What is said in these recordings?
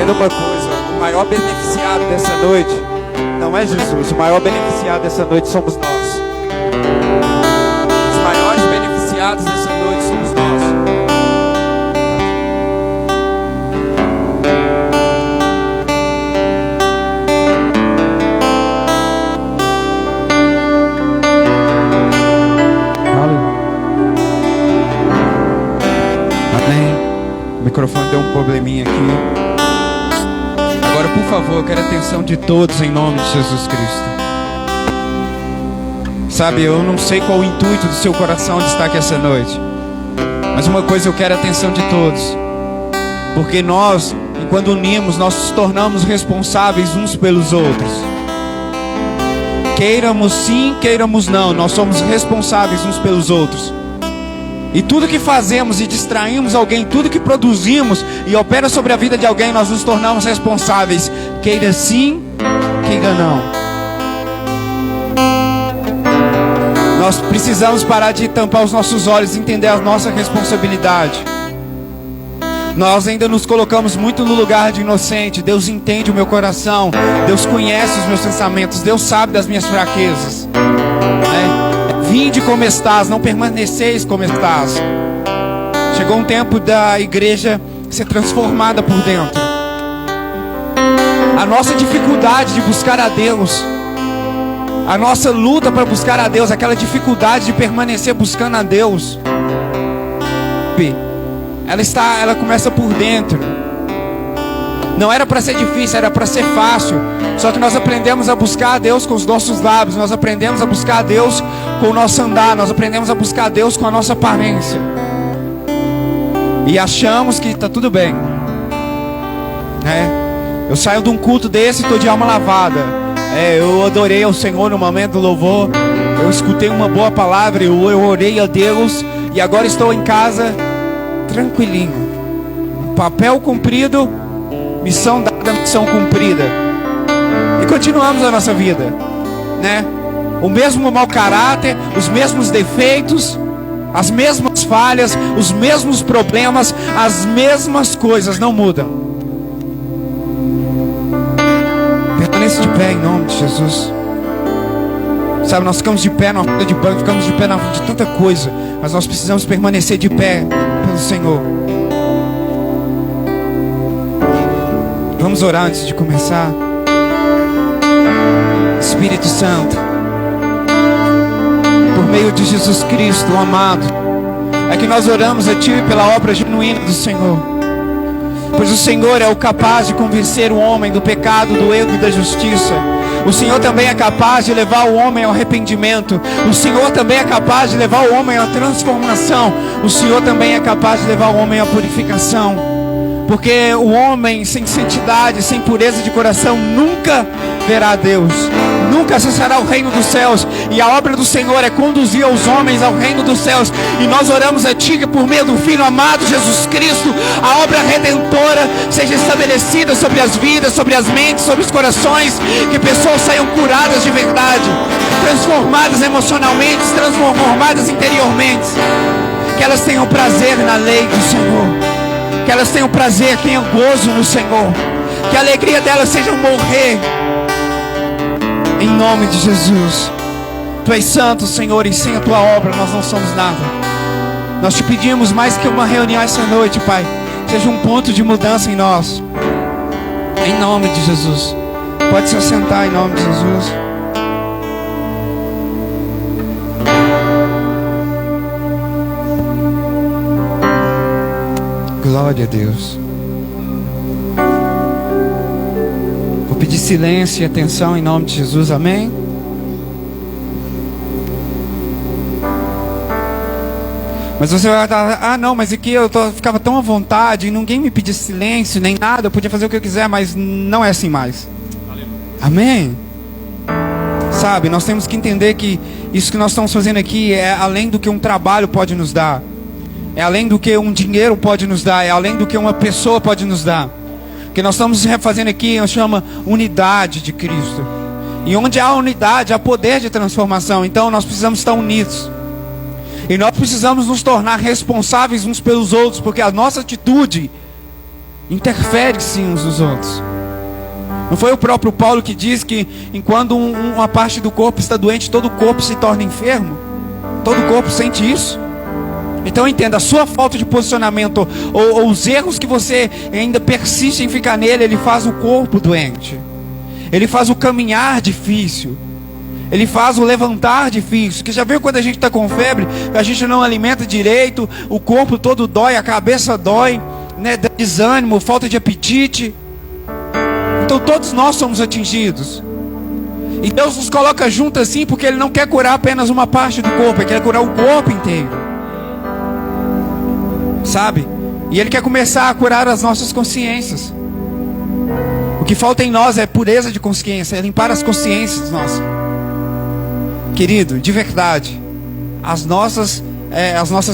Entenda uma coisa: o maior beneficiado dessa noite não é Jesus, o maior beneficiado dessa noite somos nós. Os maiores beneficiados dessa noite somos nós. O microfone deu um probleminha aqui. Agora, por favor, eu quero a atenção de todos em nome de Jesus Cristo. Sabe, eu não sei qual o intuito do seu coração de estar aqui essa noite, mas uma coisa, eu quero a atenção de todos, porque nós, enquanto unimos, nós nos tornamos responsáveis uns pelos outros. Queiramos sim, queiramos não, nós somos responsáveis uns pelos outros. E tudo que fazemos e distraímos alguém, tudo que produzimos e opera sobre a vida de alguém, nós nos tornamos responsáveis. Queira sim, queira não. Nós precisamos parar de tampar os nossos olhos e entender a nossa responsabilidade. Nós ainda nos colocamos muito no lugar de inocente. Deus entende o meu coração, Deus conhece os meus pensamentos, Deus sabe das minhas fraquezas. Vinde como estás, não permaneceis como estás. Chegou um tempo da igreja ser transformada por dentro. A nossa dificuldade de buscar a Deus, a nossa luta para buscar a Deus, aquela dificuldade de permanecer buscando a Deus, ela começa por dentro. Não era para ser difícil, era para ser fácil. Só que nós aprendemos a buscar a Deus com os nossos lábios, nós aprendemos a buscar a Deus com o nosso andar, nós aprendemos a buscar a Deus com a nossa aparência. E achamos que está tudo bem, né? Eu saio de um culto desse e estou de alma lavada. Eu adorei ao Senhor no momento do louvor, eu escutei uma boa palavra, eu orei a Deus, e agora estou em casa tranquilinho. Papel cumprido, missão dada, missão cumprida. E continuamos a nossa vida, né? O mesmo mau caráter, os mesmos defeitos, as mesmas falhas, os mesmos problemas, as mesmas coisas não mudam. Permaneça de pé em nome de Jesus. Sabe, nós ficamos de pé na fila de banco, ficamos de pé na frente de tanta coisa, mas nós precisamos permanecer de pé pelo Senhor. Vamos orar antes de começar. Espírito Santo, por meio de Jesus Cristo, o amado, é que nós oramos a Ti pela obra genuína do Senhor. Pois o Senhor é o capaz de convencer o homem do pecado, do erro e da justiça. O Senhor também é capaz de levar o homem ao arrependimento. O Senhor também é capaz de levar o homem à transformação. O Senhor também é capaz de levar o homem à purificação. Porque o homem sem santidade, sem pureza de coração, nunca verá a Deus, nunca acessará o reino dos céus. E a obra do Senhor é conduzir os homens ao reino dos céus. E nós oramos a Ti que por meio do Filho amado Jesus Cristo, a obra redentora seja estabelecida sobre as vidas, sobre as mentes, sobre os corações. Que pessoas saiam curadas de verdade, transformadas emocionalmente, transformadas interiormente. Que elas tenham prazer na lei do Senhor, que elas tenham prazer, tenham gozo no Senhor, que a alegria delas seja morrer, em nome de Jesus. Tu és santo, Senhor, e sem a Tua obra nós não somos nada. Nós Te pedimos mais que uma reunião essa noite, Pai, seja um ponto de mudança em nós, em nome de Jesus. Pode se assentar em nome de Jesus. Glória a Deus. Vou pedir silêncio e atenção em nome de Jesus, amém? Mas você vai estar, não, mas aqui ficava tão à vontade, e ninguém me pedia silêncio, nem nada, eu podia fazer o que eu quiser, mas não é assim mais. Amém? Sabe, nós temos que entender que isso que nós estamos fazendo aqui é além do que um trabalho pode nos dar. É além do que um dinheiro pode nos dar, é além do que uma pessoa pode nos dar. O que nós estamos fazendo aqui chama unidade de Cristo. E onde há unidade, há poder de transformação. Então nós precisamos estar unidos. E nós precisamos nos tornar responsáveis uns pelos outros, porque a nossa atitude Interfere sim uns nos outros. Não foi o próprio Paulo que diz que enquanto uma parte do corpo está doente, todo o corpo se torna enfermo? Todo o corpo sente isso. Então entenda, a sua falta de posicionamento ou os erros que você ainda persiste em ficar nele, ele faz o corpo doente. Ele faz o caminhar difícil. Ele faz o levantar difícil. Que já viu quando a gente está com febre, a gente não alimenta direito, o corpo todo dói, a cabeça dói, né? Desânimo, falta de apetite. Então todos nós somos atingidos. E Deus nos coloca junto assim porque Ele não quer curar apenas uma parte do corpo, Ele quer curar o corpo inteiro. Sabe? E Ele quer começar a curar as nossas consciências. O que falta em nós é pureza de consciência, é limpar as consciências nossas. Querido, de verdade, as nossas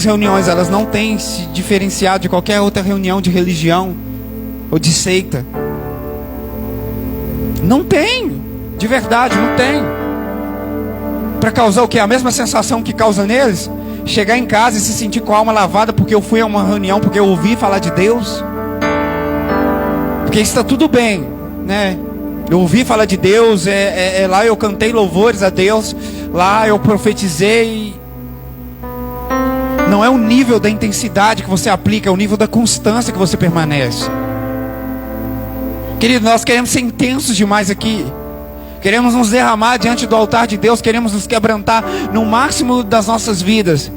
reuniões, elas não têm se diferenciado de qualquer outra reunião de religião ou de seita. Não tem, de verdade, não tem. Para causar o que? A mesma sensação que causa neles? Chegar em casa e se sentir com a alma lavada porque eu fui a uma reunião, porque eu ouvi falar de Deus. Porque está tudo bem, né? Eu ouvi falar de Deus, lá eu cantei louvores a Deus, lá eu profetizei. Não é o nível da intensidade que você aplica, é o nível da constância que você permanece. Querido, nós queremos ser intensos demais aqui. Queremos nos derramar diante do altar de Deus. Queremos nos quebrantar no máximo das nossas vidas.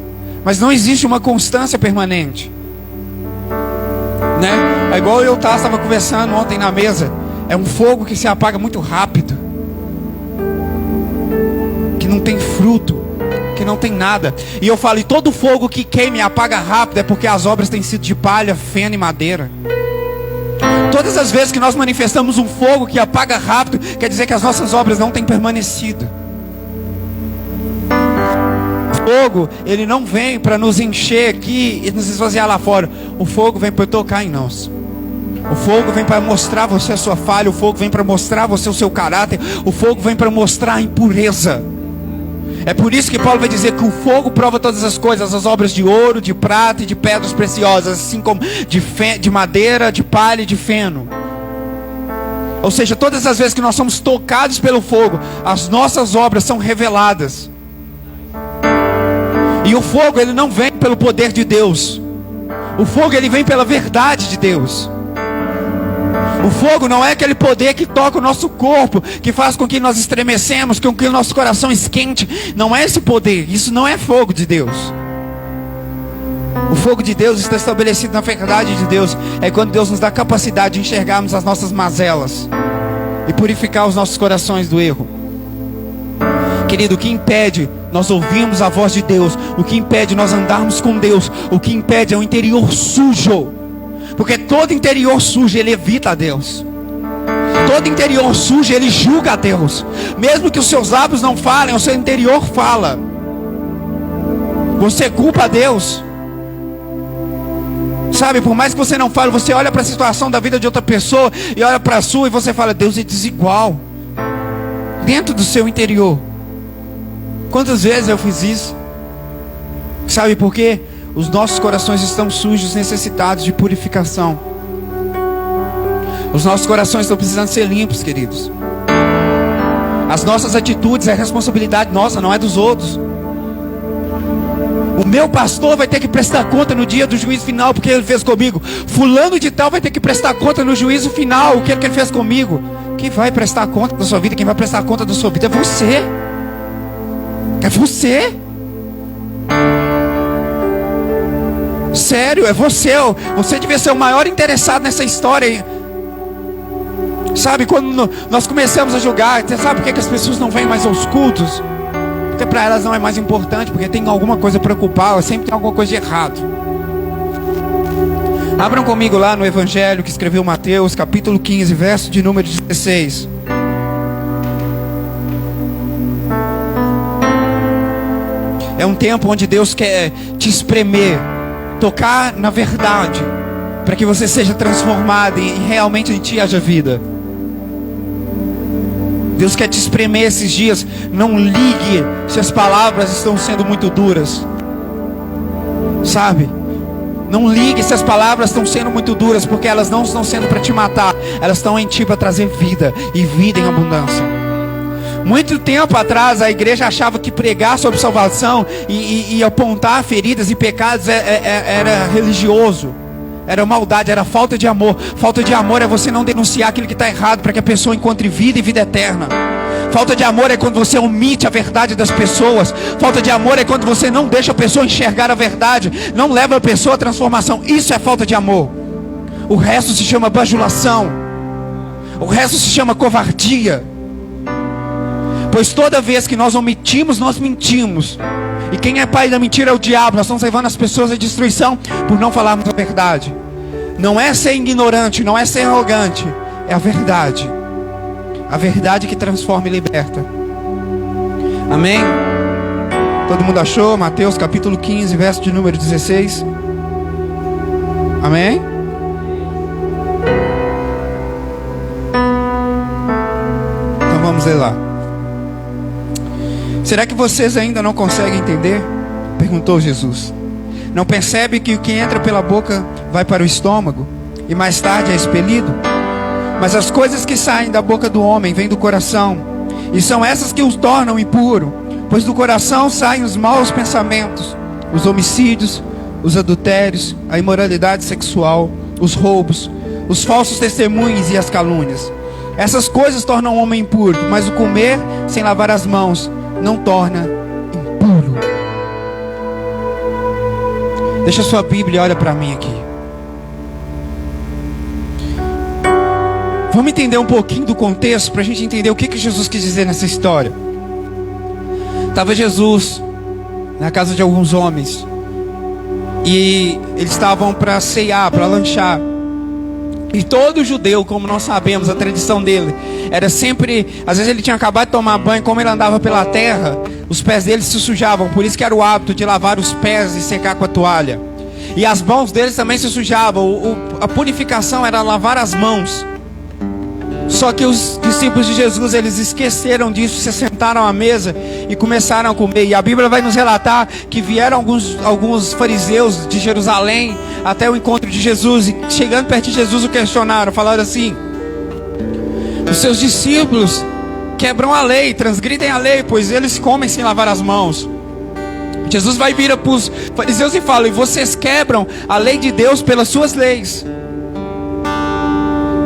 Mas não existe uma constância permanente, né? É igual eu estava conversando ontem na mesa. É um fogo que se apaga muito rápido, que não tem fruto, que não tem nada. E eu falo, e todo fogo que queima e apaga rápido é porque as obras têm sido de palha, feno e madeira. Todas as vezes que nós manifestamos um fogo que apaga rápido, quer dizer que as nossas obras não têm permanecido. O fogo, ele não vem para nos encher aqui e nos esvaziar lá fora. O fogo vem para tocar em nós. O fogo vem para mostrar você a sua falha. O fogo vem para mostrar você o seu caráter. O fogo vem para mostrar a impureza. É por isso que Paulo vai dizer que o fogo prova todas as coisas, as obras de ouro, de prata e de pedras preciosas, assim como de madeira, de palha e de feno. Ou seja, todas as vezes que nós somos tocados pelo fogo, as nossas obras são reveladas. E o fogo, ele não vem pelo poder de Deus. O fogo, ele vem pela verdade de Deus. O fogo não é aquele poder que toca o nosso corpo, que faz com que nós estremecemos, com que o nosso coração esquente. Não é esse poder, isso não é fogo de Deus. O fogo de Deus está estabelecido na verdade de Deus. É quando Deus nos dá capacidade de enxergarmos as nossas mazelas e purificar os nossos corações do erro. Querido, o que impede nós ouvirmos a voz de Deus, o que impede nós andarmos com Deus, o que impede é o interior sujo. Porque todo interior sujo, ele evita a Deus. Todo interior sujo, ele julga a Deus. Mesmo que os seus lábios não falem, o seu interior fala. Você culpa a Deus. Sabe, por mais que você não fale, você olha para a situação da vida de outra pessoa e olha para a sua e você fala, Deus é desigual. Dentro do seu interior. Quantas vezes eu fiz isso? Sabe por quê? Os nossos corações estão sujos, necessitados de purificação. Os nossos corações estão precisando ser limpos, queridos. As nossas atitudes é responsabilidade nossa, não é dos outros. O meu pastor vai ter que prestar conta no dia do juízo final, porque ele fez comigo. Fulano de tal vai ter que prestar conta no juízo final, o que ele fez comigo. Quem vai prestar conta da sua vida, quem vai prestar conta da sua vida é você. É você. Sério, é você. Você devia ser o maior interessado nessa história. Sabe, quando nós começamos a julgar, você sabe por que as pessoas não vêm mais aos cultos? Porque para elas não é mais importante, porque tem alguma coisa para ocupar, sempre tem alguma coisa de errado. Abram comigo lá no Evangelho que escreveu Mateus, capítulo 15, verso de número 16. É um tempo onde Deus quer te espremer, tocar na verdade, para que você seja transformado e realmente em ti haja vida. Deus quer te espremer esses dias. Não ligue se as palavras estão sendo muito duras. Sabe? Não ligue se as palavras estão sendo muito duras, porque elas não estão sendo para te matar. Elas estão em ti para trazer vida, e vida em abundância. Muito tempo atrás a igreja achava que pregar sobre salvação e apontar feridas e pecados era religioso. Era maldade, era falta de amor. Falta de amor é você não denunciar aquilo que está errado, para que a pessoa encontre vida e vida eterna. Falta de amor é quando você omite a verdade das pessoas. Falta de amor é quando você não deixa a pessoa enxergar a verdade, não leva a pessoa à transformação. Isso é falta de amor. O resto se chama bajulação. O resto se chama covardia. Pois toda vez que nós omitimos, nós mentimos. E quem é pai da mentira é o diabo. Nós estamos levando as pessoas à destruição por não falarmos a verdade. Não é ser ignorante, não é ser arrogante, é a verdade. A verdade que transforma e liberta. Amém? Todo mundo achou? Mateus capítulo 15, verso de número 16. Amém? Então vamos ler lá. Será que vocês ainda não conseguem entender? Perguntou Jesus. Não percebe que o que entra pela boca vai para o estômago e mais tarde é expelido? Mas as coisas que saem da boca do homem vêm do coração, e são essas que os tornam impuro. Pois do coração saem os maus pensamentos, os homicídios, os adultérios, a imoralidade sexual, os roubos, os falsos testemunhos e as calúnias. Essas coisas tornam o homem impuro, mas o comer sem lavar as mãos não torna impuro. Deixa a sua Bíblia e olha para mim aqui. Vamos entender um pouquinho do contexto para a gente entender o que Jesus quis dizer nessa história. Estava Jesus na casa de alguns homens e eles estavam para ceiar, para lanchar. E todo judeu, como nós sabemos, a tradição dele era sempre, às vezes ele tinha acabado de tomar banho, como ele andava pela terra, os pés dele se sujavam. Por isso que era o hábito de lavar os pés e secar com a toalha. E as mãos deles também se sujavam. A purificação era lavar as mãos. Só que os discípulos de Jesus, eles esqueceram disso, se sentaram à mesa e começaram a comer. E a Bíblia vai nos relatar que vieram alguns fariseus de Jerusalém até o encontro de Jesus. E chegando perto de Jesus o questionaram, falaram assim: os seus discípulos quebram a lei, transgridem a lei, pois eles comem sem lavar as mãos. Jesus vai vir para os fariseus e fala: e vocês quebram a lei de Deus pelas suas leis.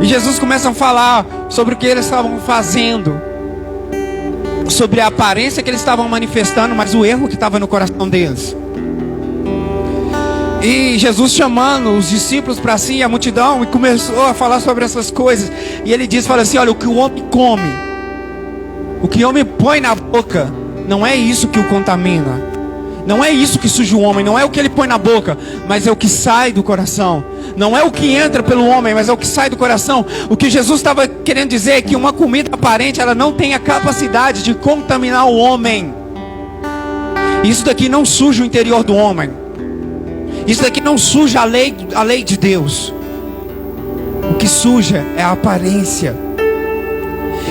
E Jesus começa a falar sobre o que eles estavam fazendo, sobre a aparência que eles estavam manifestando, mas o erro que estava no coração deles. E Jesus chamando os discípulos para si, a multidão, e começou a falar sobre essas coisas. E ele fala assim: olha, o que o homem come, o que o homem põe na boca, não é isso que o contamina. Não é isso que suja o homem, não é o que ele põe na boca, mas é o que sai do coração. Não é o que entra pelo homem, mas é o que sai do coração. O que Jesus estava querendo dizer é que uma comida aparente, ela não tem a capacidade de contaminar o homem. Isso daqui não suja o interior do homem. Isso daqui não suja a lei de Deus. O que suja é a aparência.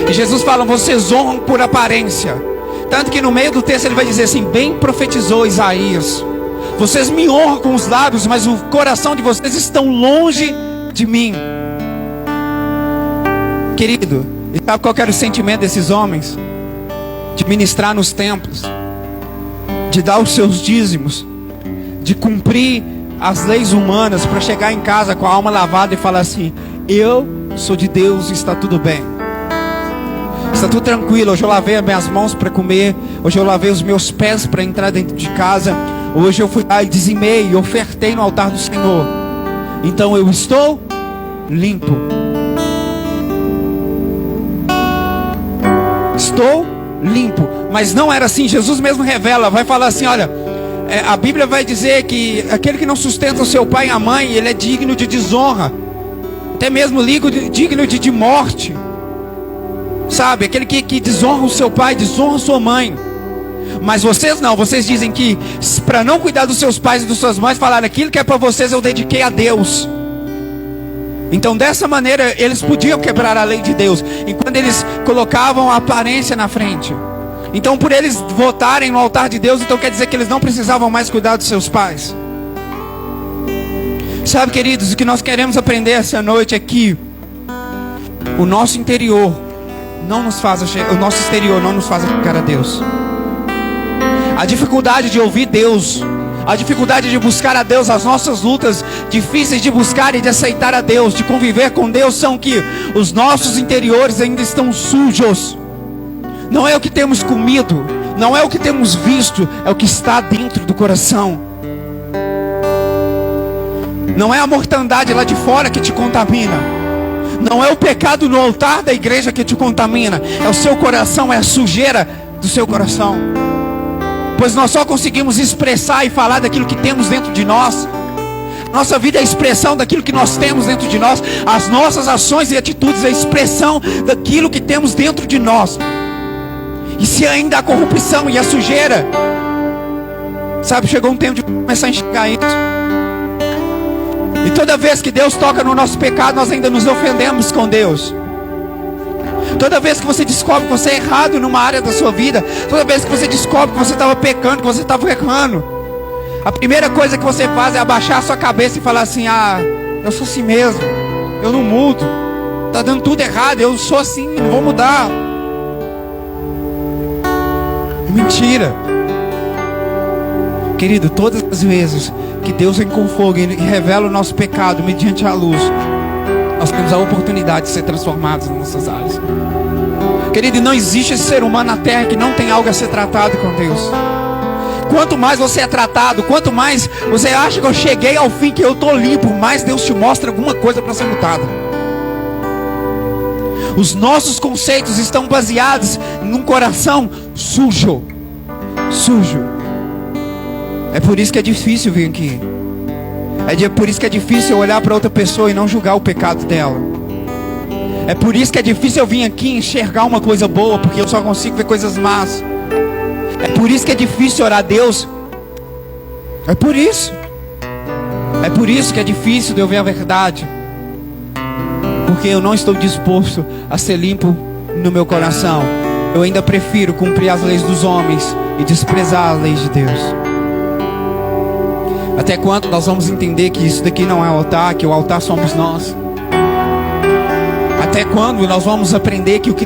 E Jesus fala: vocês honram por aparência. Tanto que no meio do texto ele vai dizer assim: bem profetizou Isaías, vocês me honram com os lábios, mas o coração de vocês estão longe de mim. Querido, e sabe qual era o sentimento desses homens? De ministrar nos templos, de dar os seus dízimos, de cumprir as leis humanas, para chegar em casa com a alma lavada e falar assim: eu sou de Deus e está tudo bem. Está tudo tranquilo, hoje eu lavei as minhas mãos para comer, hoje eu lavei os meus pés para entrar dentro de casa, hoje eu fui lá e dizimei e ofertei no altar do Senhor, então eu estou limpo. Estou limpo. Mas não era assim. Jesus mesmo revela, vai falar assim: olha, a Bíblia vai dizer que aquele que não sustenta o seu pai e a mãe, ele é digno de desonra, até mesmo digno de morte. Sabe, aquele que desonra o seu pai, desonra a sua mãe. Mas vocês não, vocês dizem que para não cuidar dos seus pais e das suas mães, falaram: aquilo que é para vocês eu dediquei a Deus. Então dessa maneira eles podiam quebrar a lei de Deus, enquanto eles colocavam a aparência na frente. Então por eles votarem no altar de Deus, então quer dizer que eles não precisavam mais cuidar dos seus pais. Sabe, queridos, o que nós queremos aprender essa noite é que o nosso interior não nos faz o nosso exterior não nos faz chegar a Deus. A dificuldade de ouvir Deus, a dificuldade de buscar a Deus, as nossas lutas difíceis de buscar e de aceitar a Deus, de conviver com Deus, são que os nossos interiores ainda estão sujos. Não é o que temos comido, não é o que temos visto, é o que está dentro do coração. Não é a mortandade lá de fora que te contamina, não é o pecado no altar da igreja que te contamina, é o seu coração, é a sujeira do seu coração. Pois nós só conseguimos expressar e falar daquilo que temos dentro de nós. Nossa vida é a expressão daquilo que nós temos dentro de nós. As nossas ações e atitudes é a expressão daquilo que temos dentro de nós. E se ainda a corrupção e a sujeira, sabe, chegou um tempo de começar a enxergar isso. E toda vez que Deus toca no nosso pecado, nós ainda nos ofendemos com Deus. Toda vez que você descobre que você é errado numa área da sua vida, toda vez que você descobre que você estava pecando, que você estava errando, a primeira coisa que você faz é abaixar a sua cabeça e falar assim: ah, eu sou assim mesmo, eu não mudo, está dando tudo errado, eu sou assim, não vou mudar. Mentira. Querido, todas as vezes que Deus vem com fogo e revela o nosso pecado mediante a luz, nós temos a oportunidade de ser transformados nas nossas áreas. Querido, não existe esse ser humano na terra que não tem algo a ser tratado com Deus. Quanto mais você é tratado, quanto mais você acha que eu cheguei ao fim, que eu estou limpo, mais Deus te mostra alguma coisa para ser mutada. Os nossos conceitos estão baseados num coração sujo. Sujo. É por isso que é difícil vir aqui. É por isso que é difícil eu olhar para outra pessoa e não julgar o pecado dela. É por isso que é difícil eu vir aqui e enxergar uma coisa boa, porque eu só consigo ver coisas más. É por isso que é difícil orar a Deus. É por isso. É por isso que é difícil de eu ver a verdade. Porque eu não estou disposto a ser limpo no meu coração. Eu ainda prefiro cumprir as leis dos homens e desprezar as leis de Deus. Até quando nós vamos entender que isso daqui não é altar, que o altar somos nós? Até quando nós vamos aprender que o que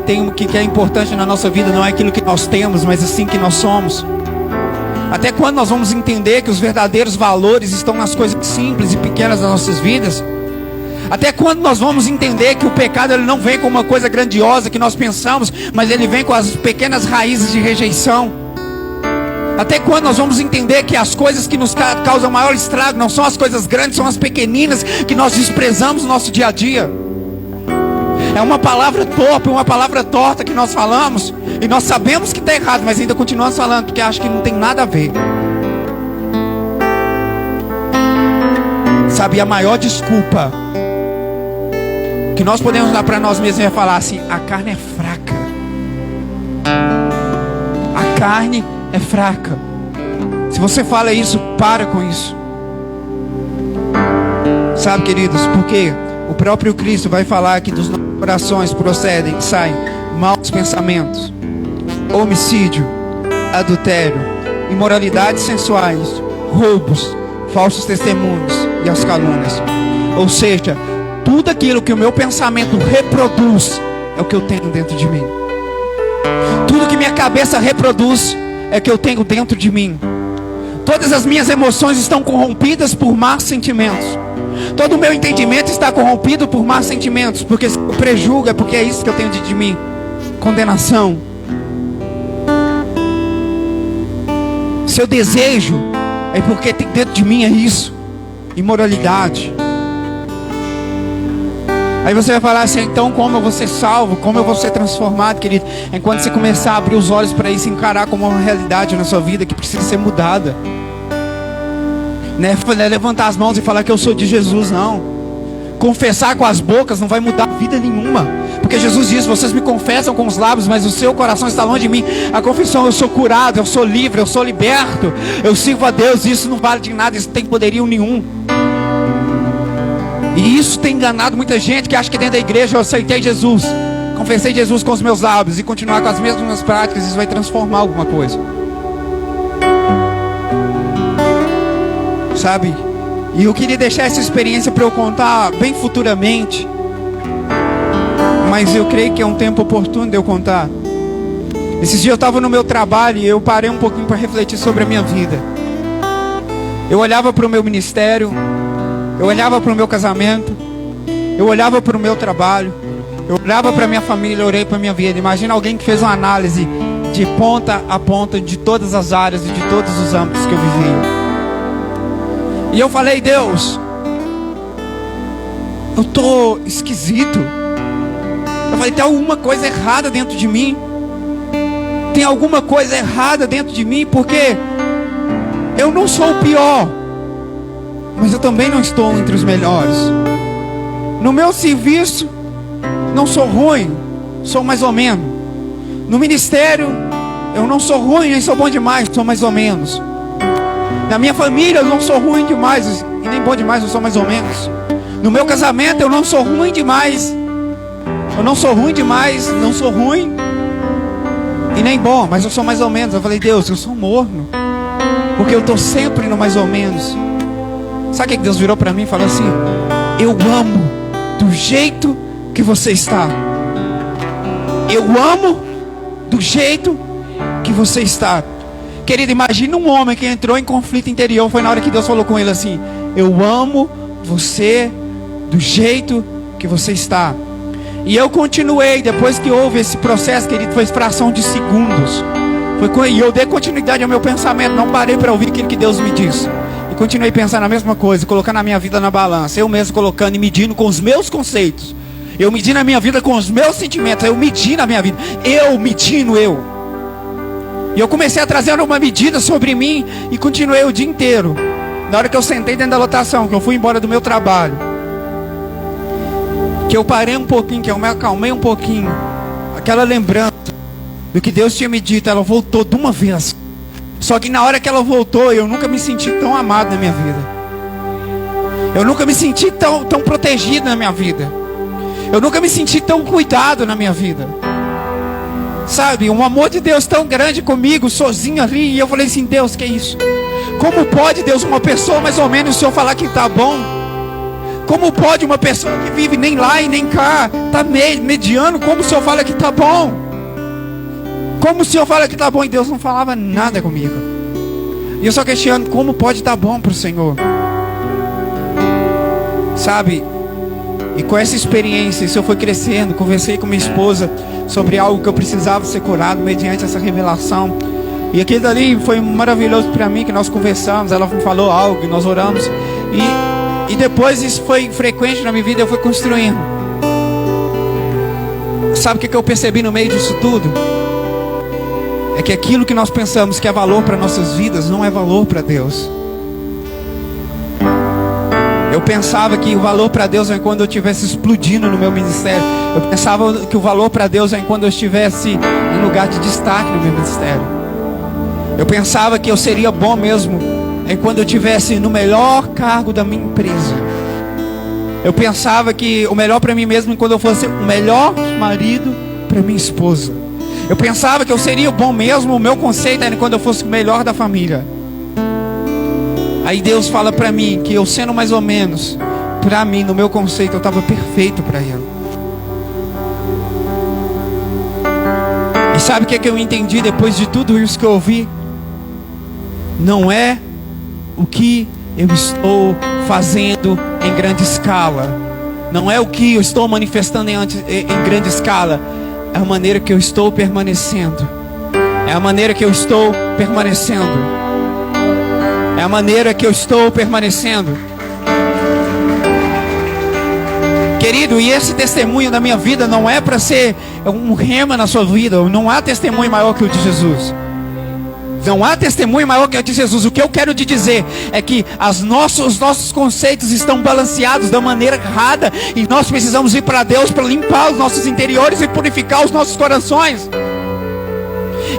é importante na nossa vida não é aquilo que nós temos, mas assim que nós somos? Até quando nós vamos entender que os verdadeiros valores estão nas coisas simples e pequenas das nossas vidas? Até quando nós vamos entender que o pecado ele não vem com uma coisa grandiosa que nós pensamos, mas ele vem com as pequenas raízes de rejeição? Até quando nós vamos entender que as coisas que nos causam maior estrago não são as coisas grandes, são as pequeninas que nós desprezamos no nosso dia a dia? É uma palavra torpe, uma palavra torta que nós falamos, e nós sabemos que está errado, mas ainda continuamos falando, porque acho que não tem nada a ver. Sabe, a maior desculpa que nós podemos dar para nós mesmos é falar assim: a carne é fraca. A carne é fraca. Se você fala isso, para com isso. Sabe, queridos, porque o próprio Cristo vai falar que dos nossos corações saem maus pensamentos, homicídio, adultério, imoralidades sensuais, roubos, falsos testemunhos e as calúnias. Ou seja, tudo aquilo que o meu pensamento reproduz é o que eu tenho dentro de mim. Tudo que minha cabeça reproduz é o que eu tenho dentro de mim. Todas as minhas emoções estão corrompidas por maus sentimentos. Todo o meu entendimento está corrompido por maus sentimentos. Porque se eu prejulgo é porque é isso que eu tenho dentro de mim. Condenação. Se eu desejo é porque tem dentro de mim é isso. Imoralidade. Aí você vai falar assim: então como eu vou ser salvo? Como eu vou ser transformado, querido? Enquanto você começar a abrir os olhos para isso, encarar como uma realidade na sua vida que precisa ser mudada. Não é levantar as mãos e falar que eu sou de Jesus, não. Confessar com as bocas não vai mudar vida nenhuma. Porque Jesus diz: vocês me confessam com os lábios, mas o seu coração está longe de mim. A confissão: eu sou curado, eu sou livre, eu sou liberto, eu sirvo a Deus. Isso não vale de nada, isso não tem poderio nenhum. E isso tem enganado muita gente que acha que dentro da igreja eu aceitei Jesus, confessei Jesus com os meus lábios e continuar com as mesmas práticas, isso vai transformar alguma coisa. Sabe, E eu queria deixar essa experiência para eu contar bem futuramente, mas eu creio que é um tempo oportuno de eu contar. Esses dias eu estava no meu trabalho e eu parei um pouquinho para refletir sobre a minha vida. Eu olhava para o meu ministério, eu olhava para o meu casamento, eu olhava para o meu trabalho, eu olhava para a minha família, eu orei para a minha vida. Imagina alguém que fez uma análise de ponta a ponta de todas as áreas e de todos os âmbitos que eu vivia. E eu falei: Deus, eu tô esquisito. Eu falei: tem alguma coisa errada dentro de mim. Tem alguma coisa errada dentro de mim, porque eu não sou o pior, mas eu também não estou entre os melhores. No meu serviço, não sou ruim, sou mais ou menos. No ministério, eu não sou ruim, nem sou bom demais, sou mais ou menos. Na minha família, eu não sou ruim demais e nem bom demais, eu sou mais ou menos. No meu casamento, eu não sou ruim demais. Eu não sou ruim demais, não sou ruim e nem bom, mas eu sou mais ou menos. Eu falei: Deus, eu sou morno, porque eu estou sempre no mais ou menos. Sabe o que Deus virou para mim e falou assim: eu amo do jeito que você está. Eu amo do jeito que você está. Querido, imagina um homem que entrou em conflito interior. Foi na hora que Deus falou com ele assim: eu amo você do jeito que você está. E eu continuei, depois que houve esse processo, querido, foi fração de segundos. E eu dei continuidade ao meu pensamento, não parei para ouvir aquilo que Deus me disse. E continuei pensando a mesma coisa, colocando a minha vida na balança. Eu mesmo colocando e medindo com os meus conceitos. Eu medindo a minha vida com os meus sentimentos. Eu medindo a minha vida. Eu medindo eu. E eu comecei a trazer uma medida sobre mim e continuei o dia inteiro. Na hora que eu sentei dentro da lotação, que eu fui embora do meu trabalho, que eu parei um pouquinho, que eu me acalmei um pouquinho, aquela lembrança do que Deus tinha me dito, ela voltou de uma vez. Só que na hora que ela voltou, eu nunca me senti tão amado na minha vida. Eu nunca me senti tão protegido na minha vida. Eu nunca me senti tão cuidado na minha vida. Sabe, um amor de Deus tão grande comigo, sozinho ali. E eu falei assim: Deus, que é isso? Como pode, Deus, uma pessoa mais ou menos, o Senhor falar que tá bom? Como pode uma pessoa que vive nem lá e nem cá, tá mediano, como o Senhor fala que tá bom? Como o Senhor fala que tá bom? E Deus não falava nada comigo. E eu só questionando: como pode estar bom para o Senhor? Sabe? E com essa experiência, isso eu fui crescendo. Conversei com minha esposa sobre algo que eu precisava ser curado mediante essa revelação. E aquilo dali foi maravilhoso para mim, que nós conversamos. Ela falou algo, nós oramos. E depois isso foi frequente na minha vida, eu fui construindo. Sabe o que eu percebi no meio disso tudo? É que aquilo que nós pensamos que é valor para nossas vidas, não é valor para Deus. Eu pensava que o valor para Deus é quando eu estivesse explodindo no meu ministério. Eu pensava que o valor para Deus é quando eu estivesse em lugar de destaque no meu ministério. Eu pensava que eu seria bom mesmo é quando eu estivesse no melhor cargo da minha empresa. Eu pensava que o melhor para mim mesmo é quando eu fosse o melhor marido para minha esposa. Eu pensava que eu seria bom mesmo, o meu conceito era quando eu fosse o melhor da família. Aí Deus fala para mim que eu sendo mais ou menos, para mim, no meu conceito, eu estava perfeito para Ele. E sabe o que eu entendi depois de tudo isso que eu ouvi? Não é o que eu estou fazendo em grande escala. Não é o que eu estou manifestando em grande escala. É a maneira que eu estou permanecendo. É a maneira que eu estou permanecendo. É a maneira que eu estou permanecendo. Querido, e esse testemunho da minha vida não é para ser um rema na sua vida. Não há testemunho maior que o de Jesus. Não há testemunho maior que o de Jesus. O que eu quero te dizer é que os nossos conceitos estão balanceados da maneira errada. E nós precisamos ir para Deus para limpar os nossos interiores e purificar os nossos corações.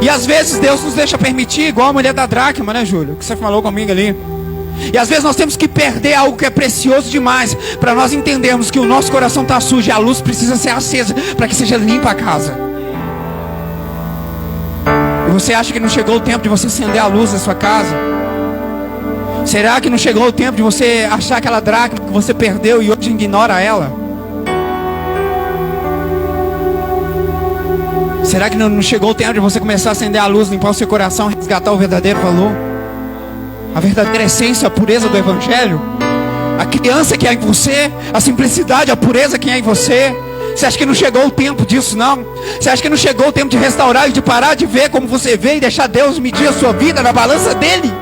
E às vezes Deus nos deixa permitir, igual a mulher da dracma, né, Júlio? Que você falou comigo ali. E às vezes nós temos que perder algo que é precioso demais, para nós entendermos que o nosso coração está sujo e a luz precisa ser acesa para que seja limpa a casa. E você acha que não chegou o tempo de você acender a luz da sua casa? Será que não chegou o tempo de você achar aquela dracma que você perdeu e hoje ignora ela? Será que não chegou o tempo de você começar a acender a luz, limpar o seu coração, resgatar o verdadeiro valor? A verdadeira essência, a pureza do Evangelho? A criança que há em você, a simplicidade, a pureza que há em você. Você acha que não chegou o tempo disso, não? Você acha que não chegou o tempo de restaurar e de parar de ver como você vê e deixar Deus medir a sua vida na balança dele?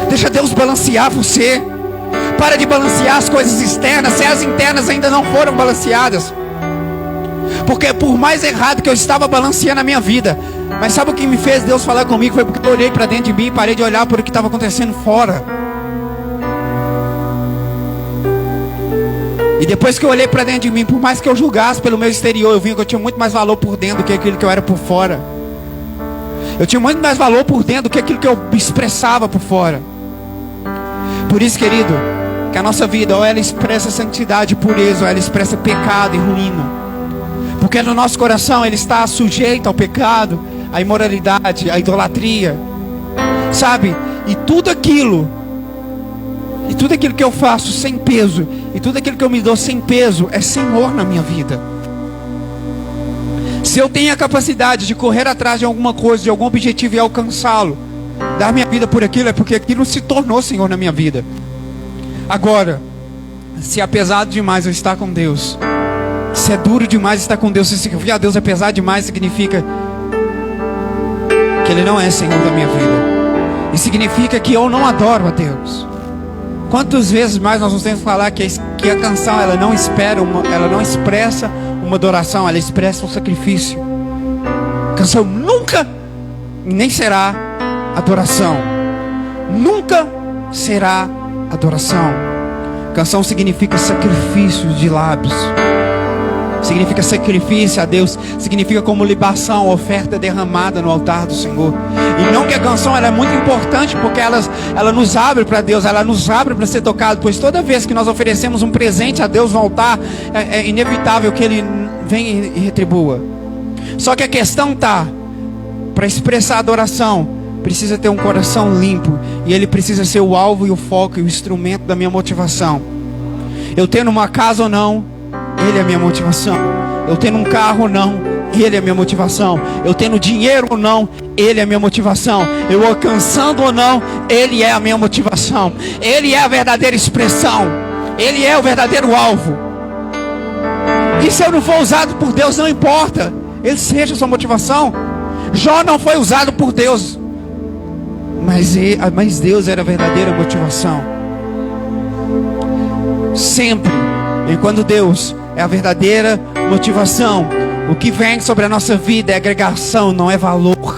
Deixa Deus balancear você. Para de balancear as coisas externas se as internas ainda não foram balanceadas. Porque por mais errado que eu estava balanceando a minha vida, mas sabe o que me fez Deus falar comigo? Foi porque eu olhei para dentro de mim e parei de olhar por o que estava acontecendo fora. E depois que eu olhei para dentro de mim, por mais que eu julgasse pelo meu exterior, eu vi que eu tinha muito mais valor por dentro do que aquilo que eu era por fora. Eu tinha muito mais valor por dentro do que aquilo que eu expressava por fora. Por isso, querido, que a nossa vida, ou ela expressa santidade e pureza, ou ela expressa pecado e ruína. Porque no nosso coração ele está sujeito ao pecado, à imoralidade, à idolatria. Sabe? E tudo aquilo que eu faço sem peso, e tudo aquilo que eu me dou sem peso, é Senhor na minha vida. Se eu tenho a capacidade de correr atrás de alguma coisa, de algum objetivo e alcançá-lo, dar minha vida por aquilo, é porque aquilo se tornou Senhor na minha vida. Agora, se é pesado demais eu estar com Deus, se é duro demais estar com Deus, se servir a Deus é pesado demais, significa que Ele não é Senhor da minha vida. E significa que eu não adoro a Deus. Quantas vezes mais nós temos que falar que a canção ela não expressa uma adoração, ela expressa um sacrifício. A canção nunca nem será adoração. Nunca será adoração. Canção significa sacrifício de lábios. Significa sacrifício a Deus. Significa como libação, oferta derramada no altar do Senhor. E não que a canção ela é muito importante, porque ela nos abre para Deus, ela nos abre para ser tocado. Pois toda vez que nós oferecemos um presente a Deus no altar, é inevitável que Ele venha e retribua. Só que a questão está, para expressar adoração, precisa ter um coração limpo. E ele precisa ser o alvo e o foco e o instrumento da minha motivação. Eu tendo uma casa ou não, Ele é a minha motivação. Eu tendo um carro ou não, Ele é a minha motivação. Eu tendo dinheiro ou não, Ele é a minha motivação. Eu alcançando ou não, Ele é a minha motivação. Ele é a verdadeira expressão. Ele é o verdadeiro alvo. E se eu não for usado por Deus, não importa. Ele seja a sua motivação. Jó não foi usado por Deus, mas Deus era a verdadeira motivação. Sempre. E quando Deus é a verdadeira motivação, o que vem sobre a nossa vida é agregação, não é valor.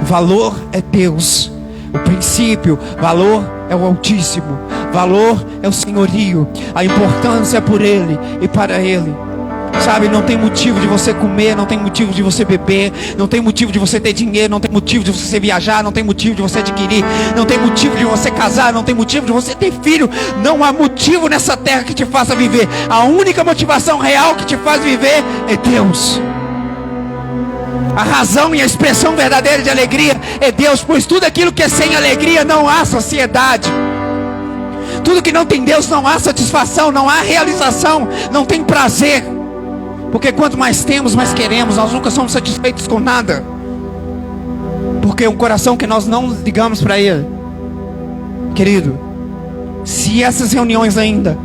O valor é Deus. O princípio, valor é o Altíssimo. Valor é o senhorio. A importância é por Ele e para Ele. Sabe, não tem motivo de você comer, não tem motivo de você beber, não tem motivo de você ter dinheiro, não tem motivo de você viajar, não tem motivo de você adquirir, não tem motivo de você casar, não tem motivo de você ter filho. Não há motivo nessa terra que te faça viver. A única motivação real que te faz viver é Deus. A razão e a expressão verdadeira de alegria é Deus, pois tudo aquilo que é sem alegria não há saciedade. Tudo que não tem Deus não há satisfação, não há realização, não tem prazer. Porque quanto mais temos, mais queremos. Nós nunca somos satisfeitos com nada. Porque um coração que nós não ligamos para Ele. Querido, se essas reuniões ainda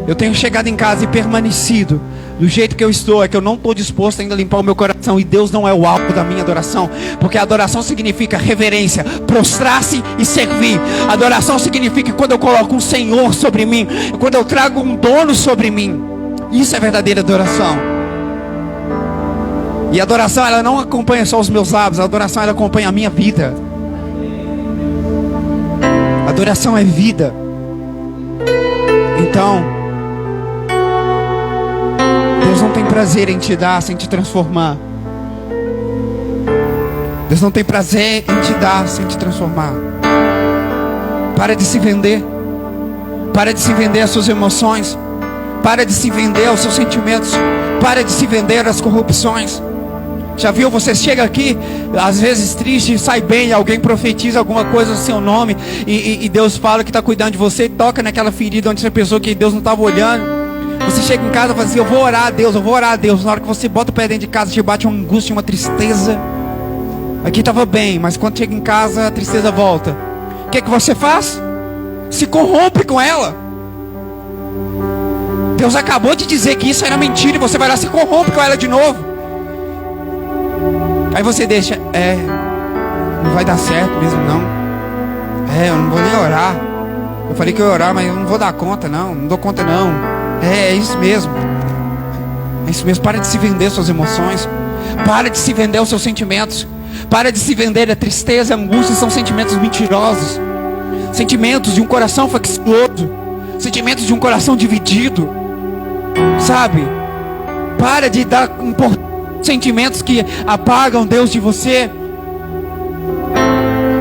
eu tenho chegado em casa e permanecido do jeito que eu estou, é que eu não estou disposto ainda a limpar o meu coração. E Deus não é o alvo da minha adoração. Porque adoração significa reverência, prostrar-se e servir. Adoração significa quando eu coloco um Senhor sobre mim, quando eu trago um dono sobre mim. Isso é verdadeira adoração. E a adoração ela não acompanha só os meus lábios. A adoração ela acompanha a minha vida. A adoração é vida. Então Deus não tem prazer em te dar sem te transformar. Deus não tem prazer em te dar sem te transformar. Para de se vender. Para de se vender às suas emoções. Para de se vender aos seus sentimentos. Para de se vender às corrupções. Já viu? Você chega aqui, às vezes triste, sai bem, alguém profetiza alguma coisa no seu nome, e Deus fala que está cuidando de você, toca naquela ferida onde você pensou que Deus não estava olhando. Você chega em casa e fala assim, eu vou orar a Deus, eu vou orar a Deus. Na hora que você bota o pé dentro de casa, te bate uma angústia, uma tristeza. Aqui estava bem, mas quando chega em casa, a tristeza volta. O que você faz? Se corrompe com ela. Deus acabou de dizer que isso era mentira, e você vai lá e se corrompe com ela de novo. Aí você deixa, não vai dar certo mesmo não. Eu não vou nem orar. Eu falei que eu ia orar, mas eu não vou dar conta não dou conta não. É isso mesmo. É isso mesmo, para de se vender suas emoções. Para de se vender os seus sentimentos. Para de se vender a tristeza, a angústia, são sentimentos mentirosos. Sentimentos de um coração faccioso. Sentimentos de um coração dividido. Sabe? Para de dar importância a sentimentos que apagam Deus de você.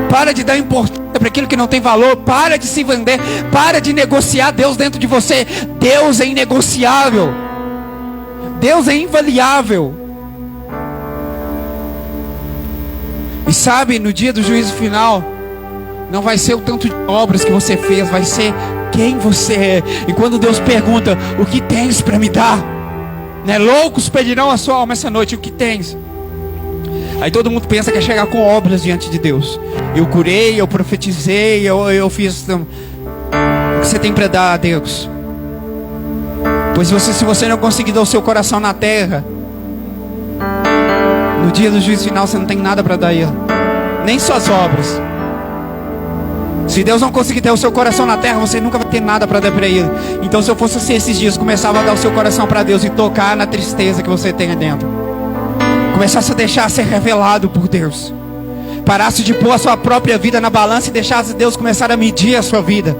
Para de dar importância para aquilo que não tem valor. Para de se vender. Para de negociar Deus dentro de você. Deus é inegociável. Deus é invaliável. E sabe, no dia do juízo final, não vai ser o tanto de obras que você fez, vai ser quem você é. E quando Deus pergunta, o que tens para me dar? Né? Loucos pedirão a sua alma essa noite, o que tens? Aí todo mundo pensa que é chegar com obras diante de Deus. Eu curei, eu profetizei, eu fiz. O que você tem para dar a Deus? Pois se você não conseguir dar o seu coração na terra, no dia do juízo final você não tem nada para dar a Ele, nem suas obras. Se Deus não conseguir ter o seu coração na terra, você nunca vai ter nada para dar para Ele. Então se eu fosse assim esses dias, começava a dar o seu coração para Deus e tocar na tristeza que você tem dentro. Começasse a deixar ser revelado por Deus. Parasse de pôr a sua própria vida na balança e deixasse Deus começar a medir a sua vida.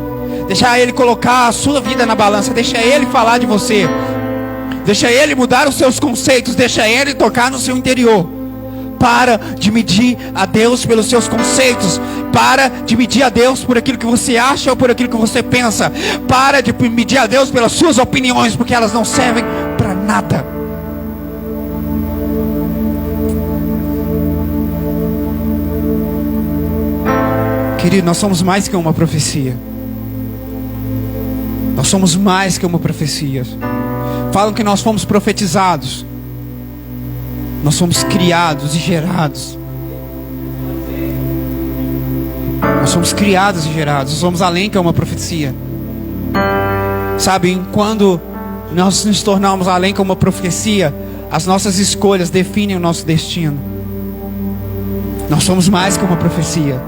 Deixar Ele colocar a sua vida na balança. Deixa Ele falar de você. Deixa Ele mudar os seus conceitos. Deixa Ele tocar no seu interior. Para de medir a Deus pelos seus conceitos. Para de medir a Deus por aquilo que você acha ou por aquilo que você pensa. Para de medir a Deus pelas suas opiniões, porque elas não servem para nada. Querido, nós somos mais que uma profecia. Nós somos mais que uma profecia. Falam que nós fomos profetizados. Nós somos criados e gerados. Nós somos criados e gerados. Nós somos além que uma profecia. Sabe, quando nós nos tornamos além que uma profecia, as nossas escolhas definem o nosso destino. Nós somos mais que uma profecia.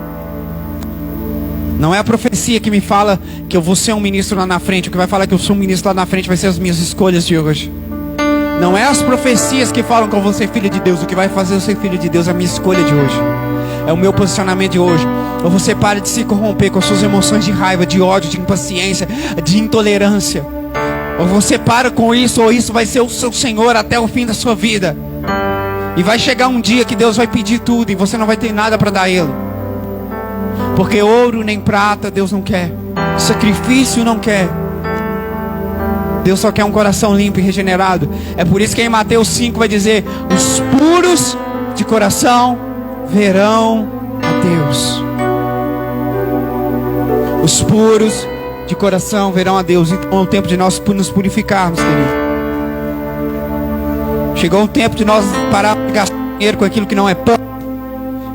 Não é a profecia que me fala que eu vou ser um ministro lá na frente. O que vai falar que eu sou um ministro lá na frente vai ser as minhas escolhas de hoje. Não é as profecias que falam que eu vou ser filho de Deus. O que vai fazer eu ser filho de Deus é a minha escolha de hoje. É o meu posicionamento de hoje. Ou você para de se corromper com as suas emoções de raiva, de ódio, de impaciência, de intolerância. Ou você para com isso, ou isso vai ser o seu Senhor até o fim da sua vida. E vai chegar um dia que Deus vai pedir tudo e você não vai ter nada para dar a Ele. Porque ouro nem prata Deus não quer. Sacrifício não quer. Deus só quer um coração limpo e regenerado. É por isso que em Mateus 5 vai dizer: os puros de coração verão a Deus. Os puros de coração verão a Deus. Então é o tempo de nós nos purificarmos, querido. Chegou o tempo de nós parar de gastar dinheiro com aquilo que não é pão.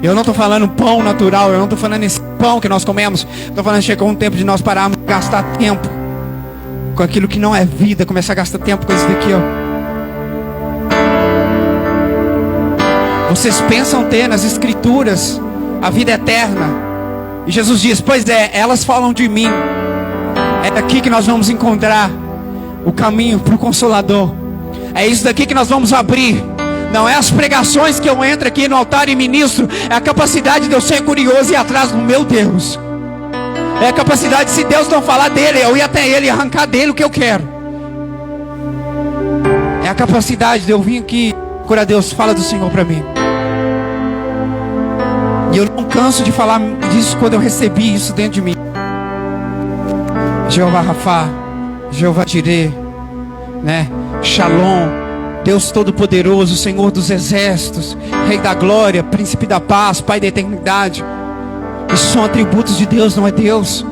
Eu não estou falando pão natural. Eu não estou falando esse pão que nós comemos. Estou falando que chegou um tempo de nós pararmos de gastar tempo com aquilo que não é vida. Começar a gastar tempo com isso daqui, ó. Vocês pensam ter nas escrituras a vida eterna. E Jesus diz: pois é, elas falam de mim. É daqui que nós vamos encontrar o caminho para o Consolador. É isso daqui que nós vamos abrir. Não é as pregações que eu entro aqui no altar e ministro. É a capacidade de eu ser curioso e ir atrás do meu Deus. É a capacidade, se Deus não falar dele, eu ir até ele e arrancar dele o que eu quero. É a capacidade de eu vir aqui, procurar Deus, fala do Senhor para mim. E eu não canso de falar disso quando eu recebi isso dentro de mim. Jeová Rafá, Jeová Jireh, né? Shalom, Deus Todo-Poderoso, Senhor dos Exércitos, Rei da Glória, Príncipe da Paz, Pai da Eternidade. Isso são atributos de Deus, não é Deus.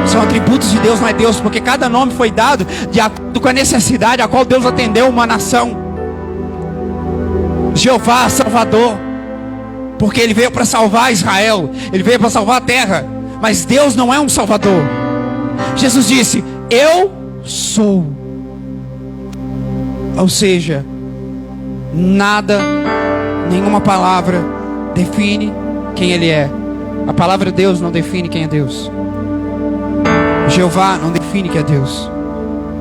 São atributos de Deus, não é Deus, porque cada nome foi dado de acordo com a necessidade a qual Deus atendeu uma nação. Jeová, Salvador, porque Ele veio para salvar Israel, Ele veio para salvar a terra. Mas Deus não é um Salvador. Jesus disse: eu sou. Ou seja, nada, nenhuma palavra define quem Ele é. A palavra Deus não define quem é Deus. Jeová não define quem é Deus.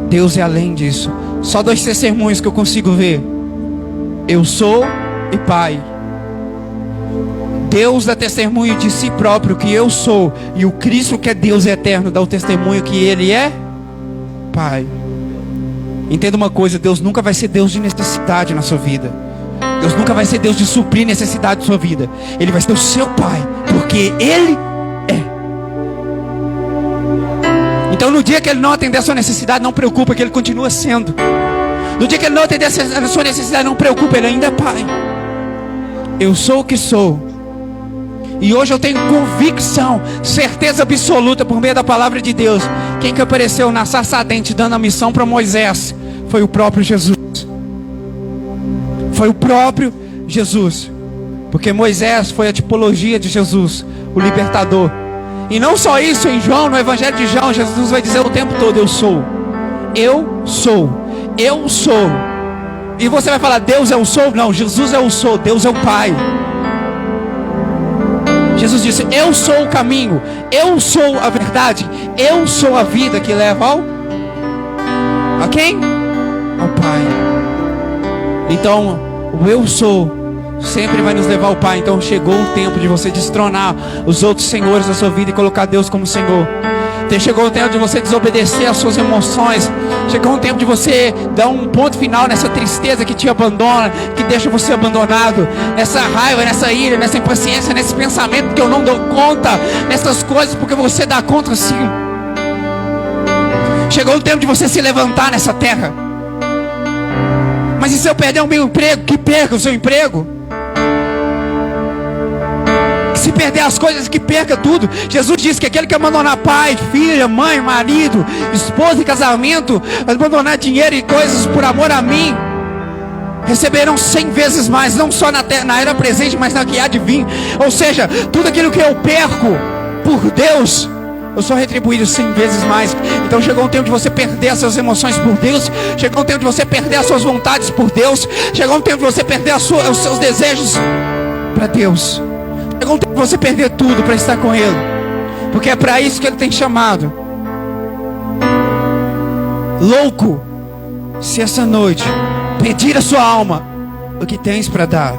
Deus é além disso. Só 2 testemunhos que eu consigo ver: eu sou e Pai. Deus dá testemunho de si próprio que eu sou, e o Cristo, que é Deus eterno, dá o testemunho que Ele é Pai. Entenda uma coisa: Deus nunca vai ser Deus de necessidade na sua vida. Deus nunca vai ser Deus de suprir necessidade da sua vida. Ele vai ser o seu Pai, porque Ele é. Então no dia que Ele não atender a sua necessidade, não preocupa, que Ele continua sendo. No dia que Ele não atender a sua necessidade, não preocupa, Ele ainda é Pai. Eu sou o que sou. E hoje eu tenho convicção, certeza absoluta, por meio da palavra de Deus. Quem que apareceu na sarça ardente dando a missão para Moisés foi o próprio Jesus. Foi o próprio Jesus. Porque Moisés foi a tipologia de Jesus, o libertador. E não só isso, em João, no Evangelho de João, Jesus vai dizer o tempo todo: eu sou. Eu sou. Eu sou. E você vai falar: Deus é o sou? Não, Jesus é o sou. Deus é o Pai. Jesus disse: eu sou o caminho, eu sou a verdade, eu sou a vida que leva a quem? Ao Pai. Então, o eu sou sempre vai nos levar ao Pai. Então chegou o tempo de você destronar os outros senhores da sua vida e colocar Deus como Senhor. Chegou o tempo de você desobedecer às suas emoções. Chegou o tempo de você dar um ponto final nessa tristeza que te abandona, que deixa você abandonado, nessa raiva, nessa ira, nessa impaciência, nesse pensamento que eu não dou conta, nessas coisas porque você dá conta sim. Chegou o tempo de você se levantar nessa terra. Mas e se eu perder o meu emprego? Que perca o seu emprego. Se perder as coisas, que perca tudo. Jesus disse que aquele que abandonar pai, filha, mãe, marido, esposa e casamento, abandonar dinheiro e coisas por amor a mim, receberão 100 vezes mais, não só na era presente, mas na que há de vir. Ou seja, tudo aquilo que eu perco por Deus, eu sou retribuído 100 vezes mais. Então chegou o tempo de você perder as suas emoções por Deus. Chegou o tempo de você perder as suas vontades por Deus. Chegou o tempo de você perder os seus desejos para Deus. Chegou o tempo de você perder tudo para estar com Ele, porque é para isso que Ele tem chamado. Louco, se essa noite pedir a sua alma o que tens para dar.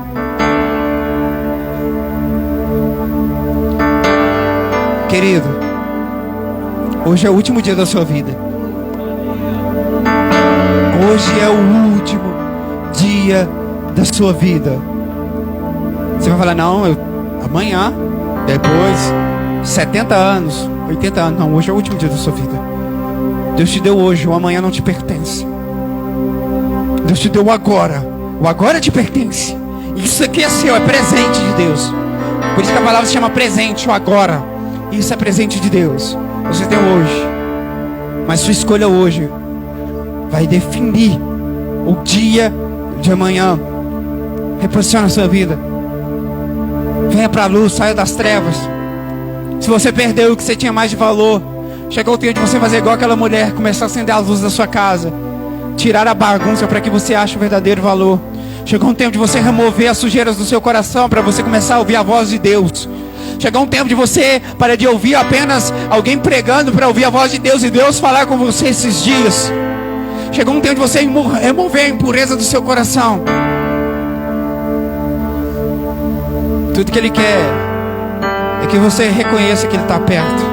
Querido, hoje é o último dia da sua vida. Hoje é o último dia da sua vida. Você vai falar: não, amanhã, depois, 70 anos, 80 anos. Não, hoje é o último dia da sua vida. Deus te deu hoje, o amanhã não te pertence. Deus te deu o agora te pertence. Isso aqui é seu, é presente de Deus. Por isso que a palavra se chama presente, o agora. Isso é presente de Deus. Você tem hoje, mas sua escolha hoje vai definir o dia de amanhã. Reposiciona a sua vida. Venha para a luz, saia das trevas. Se você perdeu o que você tinha mais de valor, chegou o tempo de você fazer igual aquela mulher, começar a acender as luzes da sua casa, tirar a bagunça para que você ache o verdadeiro valor. Chegou um tempo de você remover as sujeiras do seu coração para você começar a ouvir a voz de Deus. Chegou um tempo de você parar de ouvir apenas alguém pregando para ouvir a voz de Deus e Deus falar com você esses dias. Chegou um tempo de você remover a impureza do seu coração. Tudo que Ele quer é que você reconheça que Ele está perto.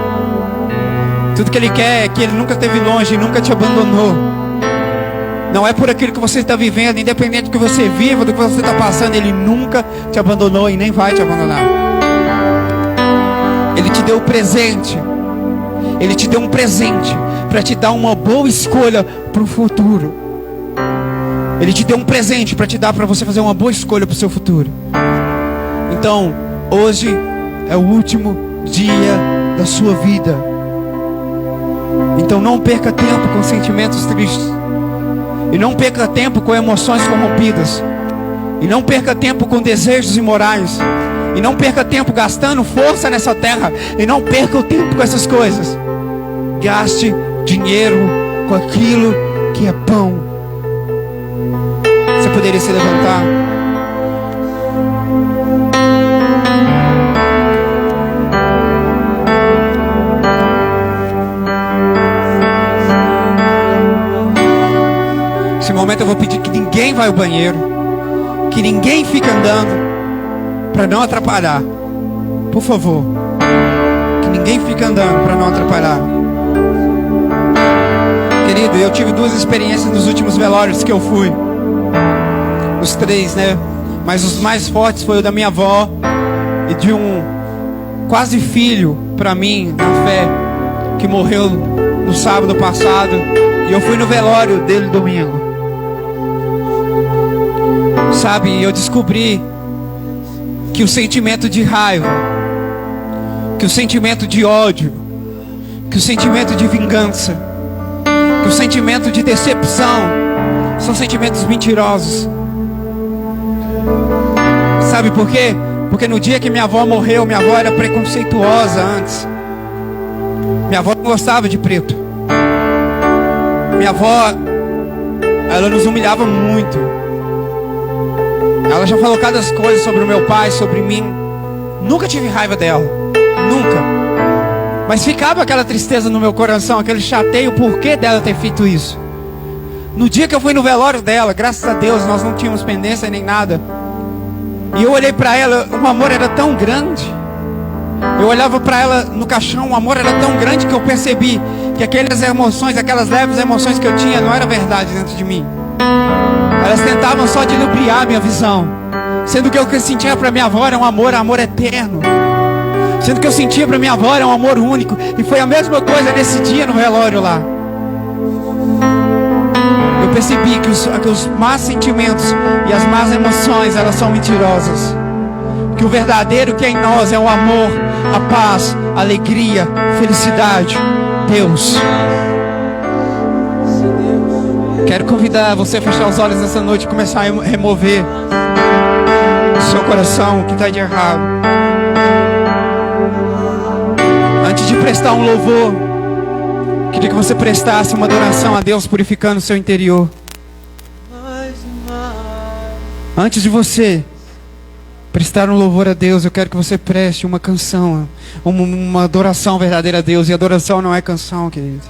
Tudo que Ele quer é que Ele nunca esteve longe e nunca te abandonou. Não é por aquilo que você está vivendo, independente do que você viva, do que você está passando, Ele nunca te abandonou e nem vai te abandonar. Ele te deu presente. Ele te deu um presente para te dar uma boa escolha para o futuro. Ele te deu um presente para te dar, para você fazer uma boa escolha para o seu futuro. Então, hoje é o último dia da sua vida. Então não perca tempo com sentimentos tristes. E não perca tempo com emoções corrompidas. E não perca tempo com desejos imorais. E não perca tempo gastando força nessa terra. E não perca o tempo com essas coisas. Gaste dinheiro com aquilo que é pão. Você poderia se levantar? Nesse momento eu vou pedir que ninguém vá ao banheiro, que ninguém fique andando, para não atrapalhar. Por favor, que ninguém fique andando para não atrapalhar. Querido, eu tive 2 experiências nos últimos velórios que eu fui. Os 3, né? Mas os mais fortes foi o da minha avó e de um quase filho para mim na fé, que morreu no sábado passado. E eu fui no velório dele domingo. Sabe, eu descobri que o sentimento de raiva, que o sentimento de ódio, que o sentimento de vingança, que o sentimento de decepção são sentimentos mentirosos. Sabe por quê? Porque no dia que minha avó morreu, minha avó era preconceituosa antes. Minha avó não gostava de preto. Minha avó, ela nos humilhava muito. Ela já falou cada coisa sobre o meu pai, sobre mim. Nunca tive raiva dela. Nunca. Mas ficava aquela tristeza no meu coração, aquele chateio, por que dela ter feito isso. No dia que eu fui no velório dela, graças a Deus, nós não tínhamos pendência nem nada. E eu olhei para ela, o amor era tão grande. Eu olhava para ela no caixão, o amor era tão grande que eu percebi que aquelas emoções, aquelas leves emoções que eu tinha, não era verdade dentro de mim. Elas tentavam só dilubriar a minha visão. Sendo que o que eu sentia para minha avó era um amor eterno. Sendo que eu sentia para minha avó era um amor único. E foi a mesma coisa nesse dia no velório lá. Eu percebi que os más sentimentos e as más emoções, elas são mentirosas. Que o verdadeiro que é em nós é o amor, a paz, a alegria, felicidade. Deus. Quero convidar você a fechar os olhos nessa noite e começar a remover o seu coração, o que está de errado. Antes de prestar um louvor, queria que você prestasse uma adoração a Deus, purificando o seu interior. Antes de você prestar um louvor a Deus, eu quero que você preste uma canção, uma adoração verdadeira a Deus. E adoração não é canção, querido.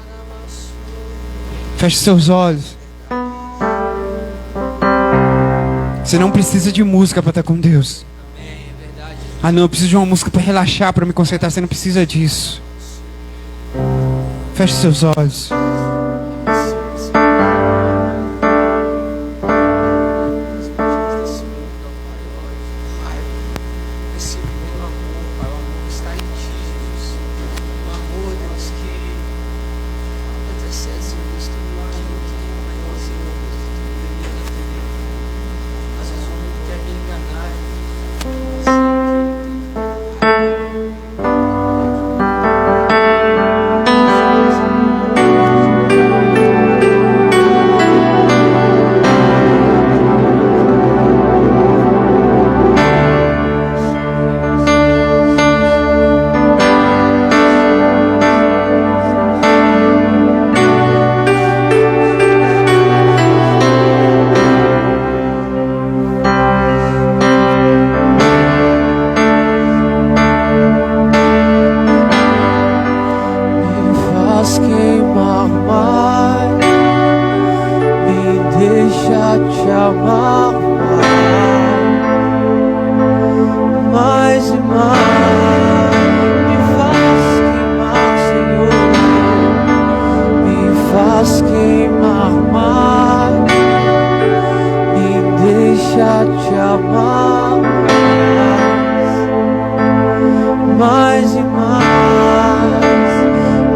Feche seus olhos. Você não precisa de música para estar com Deus. Ah não, eu preciso de uma música para relaxar, para me concentrar. Você não precisa disso. Feche seus olhos.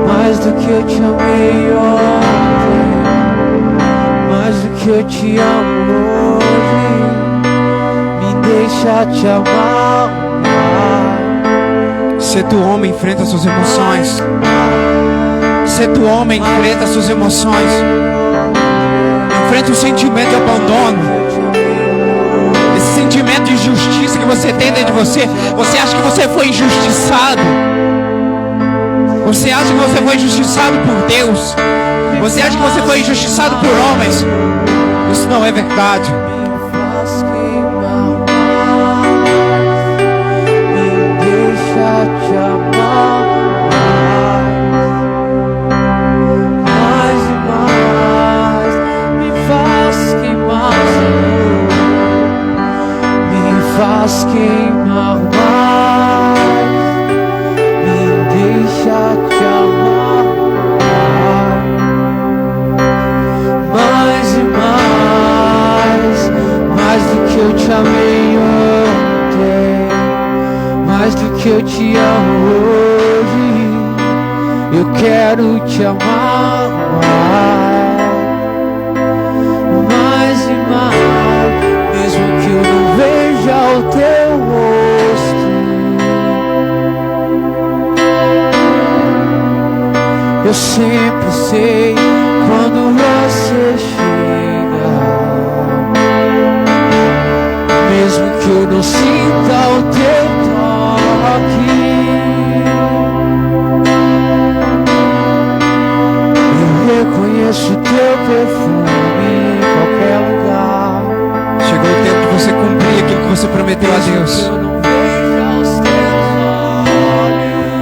Mais do que eu te amei ontem, mais do que eu te amo hoje, me deixa te amar mais. Ser tu homem, enfrenta suas emoções. Ser tu homem, enfrenta suas emoções. Enfrenta o sentimento de abandono. Esse sentimento de injustiça que você tem dentro de você. Você acha que você foi injustiçado. Você acha que você foi injustiçado por Deus. Você acha que você foi injustiçado por homens. Isso não é verdade. Te amar mais e mais, me faz queimar, Senhor, me faz queimar mais, me deixa te amar mais e mais do que eu te amei ontem. Mais do que eu te amo hoje, eu quero te amar mais e mais, mesmo que eu não veja o teu rosto. Eu sempre sei quando você chega, mesmo que eu não sinta o teu eu reconheço teu perfume em qualquer lugar. Chegou o tempo de você cumprir aquilo que você prometeu a Deus.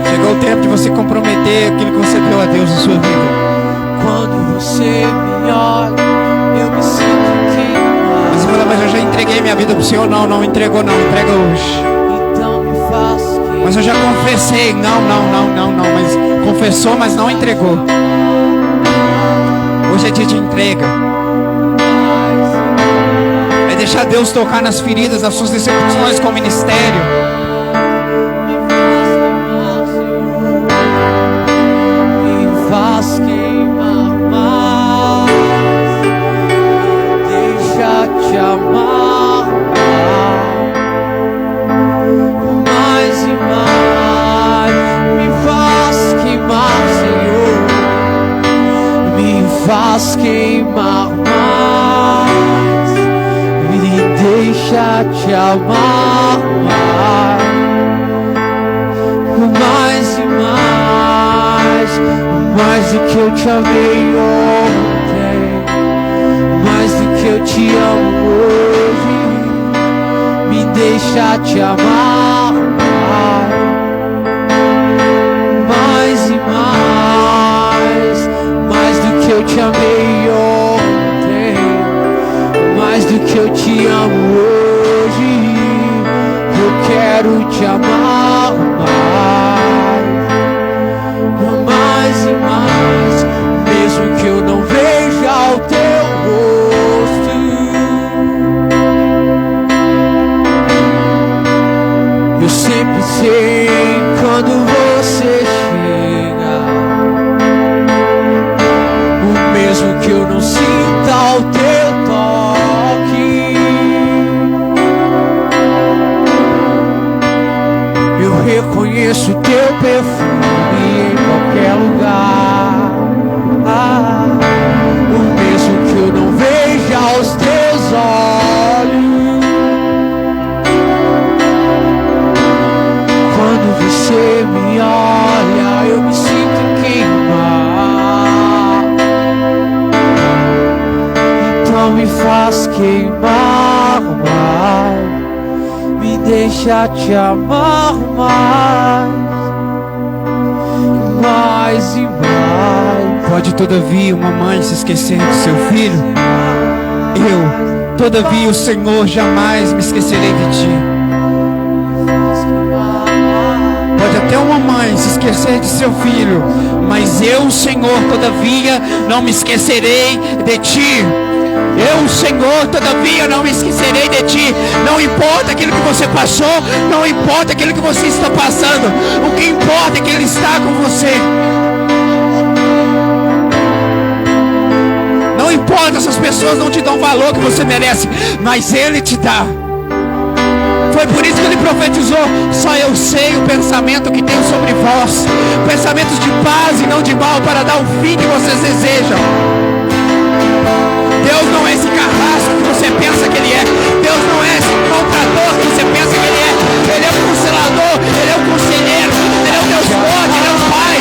Chegou o tempo de você comprometer aquilo que você deu a Deus na sua vida. Quando você me olha, eu me sinto queimado. Você fala, mas eu já entreguei minha vida para o Senhor. Não, não entregou não, entrega hoje. Mas eu já confessei, não, mas confessou, mas não entregou. Hoje é dia de entrega. É deixar Deus tocar nas feridas, nas suas decepções com o ministério. Me faz queimar mais, deixa te amar. Faz queimar mais, me deixa te amar mais e mais do que eu te amei ontem, mais do que eu te amo hoje, me deixa te amar mais e mais do que eu te amei ontem, mais do que eu te amo hoje, eu quero te amar mais e mais, mesmo que eu não veja o teu rosto. Eu sempre sei quando você chega, mesmo que eu não sinta o teu toque. Eu reconheço teu perfume em qualquer lugar. O mesmo que eu não veja os teus olhos, quando você me olha, eu me sinto queimar. Então me faz queimar mais, me deixa te amar mais e mais. Pode todavia uma mãe se esquecer de seu filho? Eu, todavia o Senhor, jamais me esquecerei de ti. Pode até uma mãe se esquecer de seu filho, mas eu, o Senhor, todavia não me esquecerei de ti. Eu, o Senhor, todavia não me esquecerei de ti. Não importa aquilo que você passou, não importa aquilo que você está passando, o que importa é que Ele está com você. Não importa, essas pessoas não te dão o valor que você merece, mas Ele te dá. Foi por isso que Ele profetizou: só eu sei o pensamento que tenho sobre vós, pensamentos de paz e não de mal, para dar o fim que vocês desejam. Deus não é esse carrasco que você pensa que Ele é. Deus não é esse maltratador que você pensa que Ele é. Ele é o consolador, Ele é o conselheiro, Ele é o Deus forte, Ele é o Pai.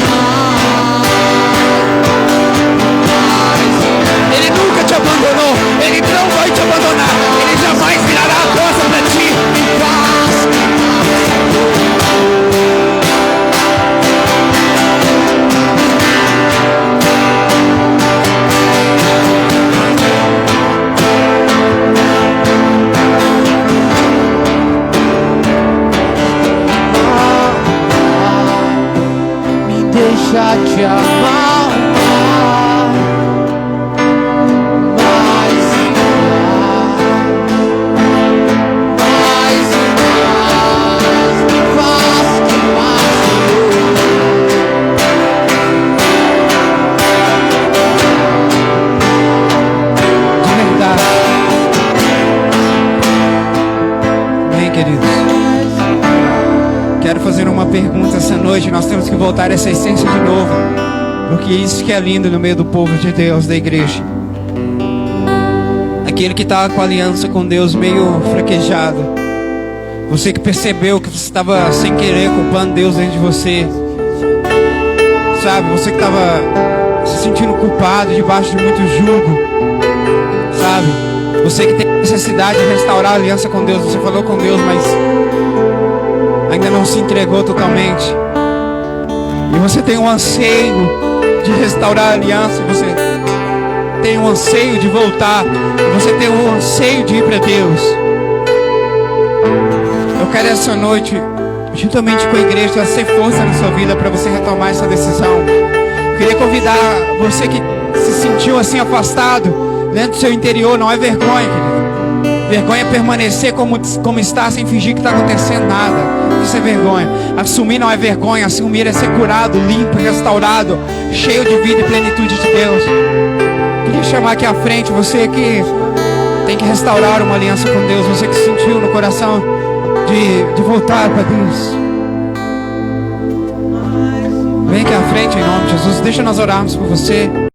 Ele nunca te abandonou, Ele não vai te abandonar, Ele jamais virará a costa para ti. Deixa te amar mais e mais, me faz que mais De verdade. Bem, queridos, quero fazer uma pergunta essa noite. Nós temos que voltar a essa essência de novo, porque isso que é lindo no meio do povo de Deus, da igreja. Aquele que está com a aliança com Deus meio fraquejado, você que percebeu que você estava sem querer culpando Deus dentro de você, sabe? Você que estava se sentindo culpado debaixo de muito jugo, sabe? Você que tem necessidade de restaurar a aliança com Deus. Você falou com Deus, mas ainda não se entregou totalmente, e você tem um anseio de restaurar a aliança, você tem um anseio de voltar, e você tem um anseio de ir para Deus. Eu quero essa noite, juntamente com a igreja, trazer força na sua vida para você retomar essa decisão. Eu queria convidar você que se sentiu assim afastado, dentro do seu interior. Não é vergonha, querido. Vergonha é permanecer como está, sem fingir que está acontecendo nada. Isso é vergonha. Assumir não é vergonha. Assumir é ser curado, limpo, restaurado, cheio de vida e plenitude de Deus. Queria chamar aqui à frente você que tem que restaurar uma aliança com Deus. Você que sentiu no coração de voltar para Deus. Vem aqui à frente em nome de Jesus. Deixa nós orarmos por você.